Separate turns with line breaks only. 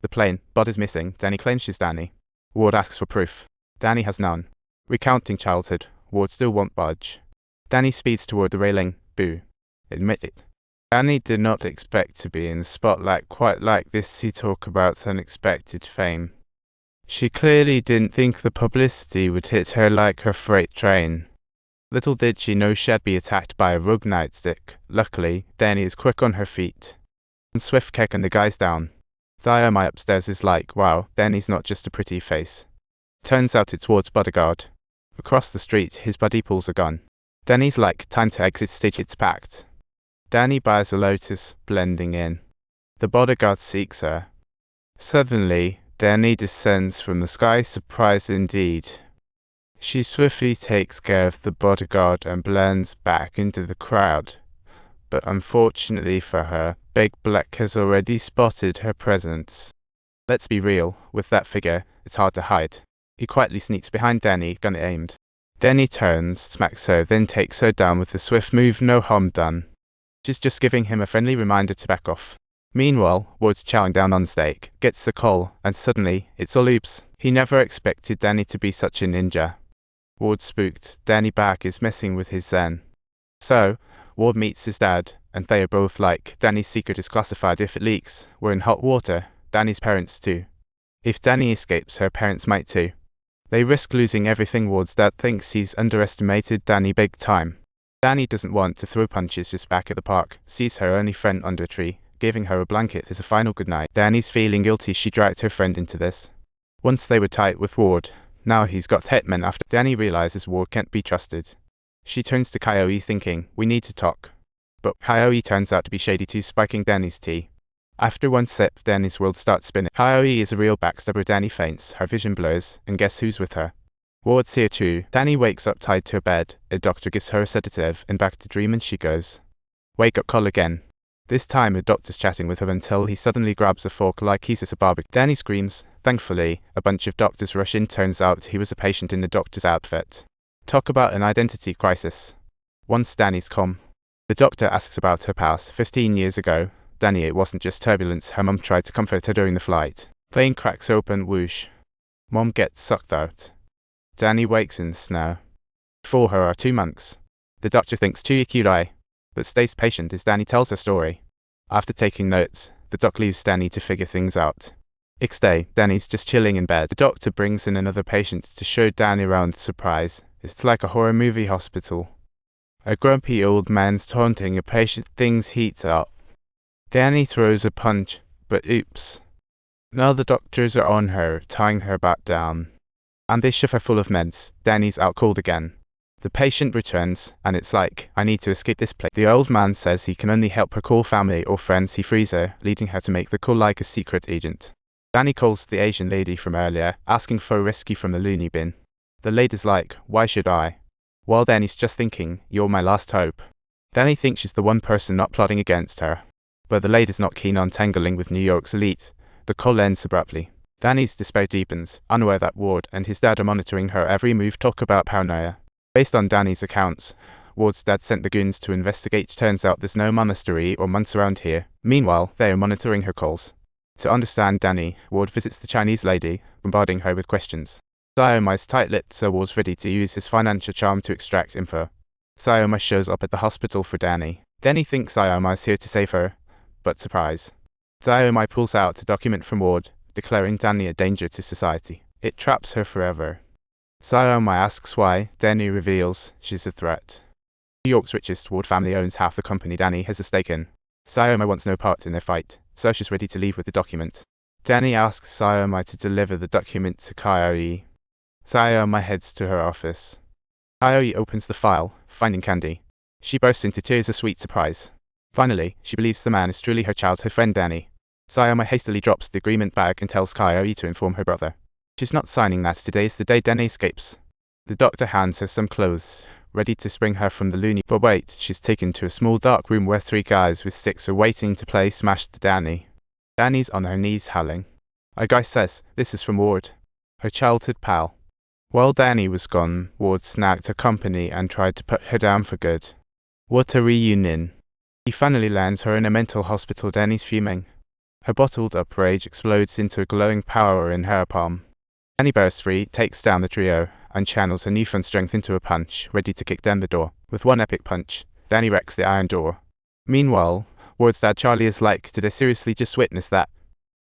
The plane, body's missing. Danny claims she's Danny. Ward asks for proof. Danny has none. Recounting childhood. Ward still won't budge. Danny speeds toward the railing. Boo. Admit it. Danny did not expect to be in the spotlight quite like this. He talk about unexpected fame. She clearly didn't think the publicity would hit her like her freight train. Little did she know she'd be attacked by a rogue nightstick. Luckily, Danny is quick on her feet. And swift kicking the guys down. Xiaomai upstairs is like, wow, Danny's not just a pretty face. Turns out it's Ward's bodyguard. Across the street, his buddy pulls a gun. Danny's like, time to exit stage, it's packed. Danny buys a Lotus, blending in. The bodyguard seeks her. Suddenly, Danny descends from the sky, surprise indeed. She swiftly takes care of the bodyguard and blends back into the crowd. But unfortunately for her, Big Black has already spotted her presence. Let's be real, with that figure, it's hard to hide. He quietly sneaks behind Danny, gun aimed. Danny turns, smacks her, then takes her down with a swift move, no harm done. She's just giving him a friendly reminder to back off. Meanwhile, Ward's chowing down on steak, gets the call, and suddenly, it's all oops. He never expected Danny to be such a ninja. Ward spooked, Danny back is messing with his zen. So, Ward meets his dad, and they are both like, Danny's secret is classified. If it leaks, we're in hot water. Danny's parents too. If Danny escapes, her parents might too. They risk losing everything. Ward's dad thinks he's underestimated Danny big time. Danny doesn't want to throw punches just back at the park, sees her only friend under a tree, giving her a blanket as a final goodnight. Danny's feeling guilty she dragged her friend into this. Once they were tight with Ward, now he's got hitmen after. Danny realizes Ward can't be trusted. She turns to Kyoe thinking, we need to talk. But Kyoe turns out to be shady too, spiking Danny's tea. After one sip, Danny's world starts spinning. Kyoe is a real backstabber. Danny faints, her vision blurs, and guess who's with her? Ward's here too. Danny wakes up tied to her bed, a doctor gives her a sedative, and back to dreaming she goes. Wake up call again. This time a doctor's chatting with her until he suddenly grabs a fork like he's at a barbecue. Danny screams. Thankfully, a bunch of doctors rush in. Turns out he was a patient in the doctor's outfit. Talk about an identity crisis. Once Danny's calm. The doctor asks about her past. 15 years ago, Danny, it wasn't just turbulence. Her mum tried to comfort her during the flight. Plane cracks open, whoosh. Mom gets sucked out. Danny wakes in the snow. Before her are two monks. The doctor thinks too cute eye, but stays patient as Danny tells her story. After taking notes, the doc leaves Danny to figure things out. Next day, Danny's just chilling in bed. The doctor brings in another patient to show Danny around. Surprise, it's like a horror movie hospital. A grumpy old man's taunting a patient. Things heat up. Danny throws a punch, but oops. Now the doctors are on her, tying her back down. And they shove her full of meds. Danny's out cold again. The patient returns, and it's like, I need to escape this place. The old man says he can only help her call family or friends. He frees her, leading her to make the call like a secret agent. Danny calls the Asian lady from earlier, asking for a rescue from the loony bin. The lady's like, why should I? While Danny's just thinking, you're my last hope. Danny thinks she's the one person not plotting against her. But the lady's not keen on tangling with New York's elite. The call ends abruptly. Danny's despair deepens, unaware that Ward and his dad are monitoring her every move. Talk about paranoia. Based on Danny's accounts, Ward's dad sent the goons to investigate. Turns out there's no monastery or monks around here. Meanwhile, they are monitoring her calls. To understand Danny, Ward visits the Chinese lady, bombarding her with questions. Xiaomai's tight-lipped, so Ward's ready to use his financial charm to extract info. Xiaomai shows up at the hospital for Danny. Danny thinks Xiaomai's here to save her, but surprise. Xiaomai pulls out a document from Ward, declaring Danny a danger to society. It traps her forever. Xiaomai asks why. Danny reveals she's a threat. New York's richest Ward family owns half the company Danny has a stake in. Xiaomai wants no part in their fight, so she's ready to leave with the document. Danny asks Xiaomai to deliver the document to Kyoe. Xiaomai heads to her office. Kyoe opens the file, finding candy. She bursts into tears, a sweet surprise. Finally, she believes the man is truly her childhood friend Danny. Xiaomai hastily drops the agreement bag and tells Kyoe to inform her brother. She's not signing that. Today is the day Danny escapes. The doctor hands her some clothes, ready to spring her from the loony. But wait, she's taken to a small dark room where three guys with sticks are waiting to play smash to Danny. Danny's on her knees howling. A guy says, this is from Ward, her childhood pal. While Danny was gone, Ward snagged her company and tried to put her down for good. What a reunion. He finally lands her in a mental hospital. Danny's fuming. Her bottled-up rage explodes into a glowing power in her palm. Danny bursts free, takes down the trio, and channels her newfound strength into a punch, ready to kick down the door. With one epic punch, Danny wrecks the iron door. Meanwhile, Ward's dad Charlie is like, did I seriously just witness that?